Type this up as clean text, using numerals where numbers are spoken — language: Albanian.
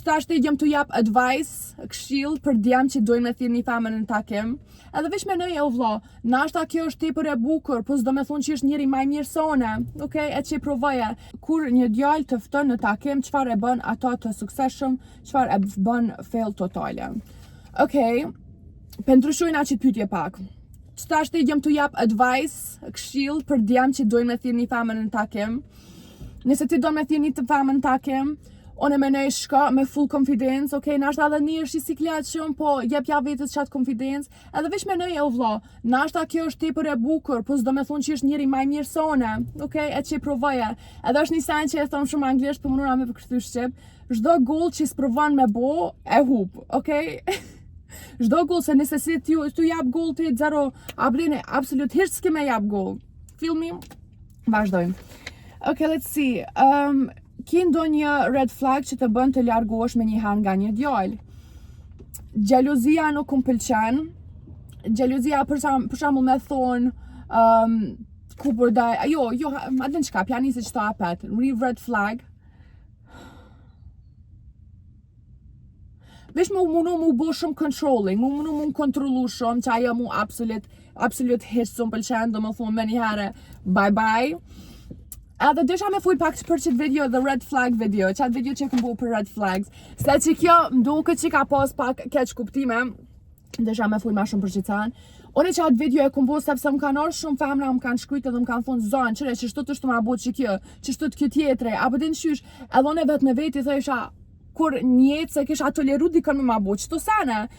Tash të jam të jap advice, këshill për djem që dojnë me thirrni femën në takim. Edhe veç menoj o vlla, nashta kjo është tepër e bukur, po s'do me thonë që është njëri më i mirë se une. Okej, e që provoje. Kur një djalë të fton në takim, çfarë e bën ato të suksesshëm, çfarë e bën fail totale. Okej, për ndryshojnë atë pyetje pak. Tash të jam të jap advice, këshill për djem që dojnë me thirrni femën në takim. Nëse ti do me thirrni të femën në takim, unë menoj shka me full confidence, okej, nashta edhe një është i sikletshëm, po jep ja vetës qatë confidence, edhe veç menoj o vlla, nashta kjo është tepër e bukur, po s'do me thonë që është njëri më i mirë se une, okej, e që provoje. Edhe është një sen që e thom shumë anglisht, po mënura me përkëthy shqip, çdo goal që s'provon me bo, e hub, okej? Çdo goal, se nëse si t'ju jap goal të zero, abrine, absolutisht s'ke me jap goal. Feel me? Vazhdojmë. Okay, let's see. Ki ndonjë red flag që të bën të largohesh me njëherë nga një djalë. Xhelozia nuk më pëlqen. Xhelozia për shembull me thonë ku përdaj, jo, ma din çka, plani se çto apet. Red flag. Vesh mu bo shumë controlling, mu kontrollu shumë, që ajo mu absolut hiç s'm pëlqen, do më thonë me njëherë bye. Edhe desha me full pak për qëtë video, the red flag video, qatë video që këm bo për red flags, se që kjo mduket që ka pas pak keq kuptime, desha me full ma shumë për qëtan. Unë qatë video e këm bo sepse më kanë orë shumë femra, më kanë shkryt edhe më kanë thonë zonë, qëre që shtu të shtu ma bo që kjo, që shtu të kjo tjetre, apo din qysh, edhe unë vetë me veti thësha, kur njetë se kisha toleru dikën me ma bo, qëto sene,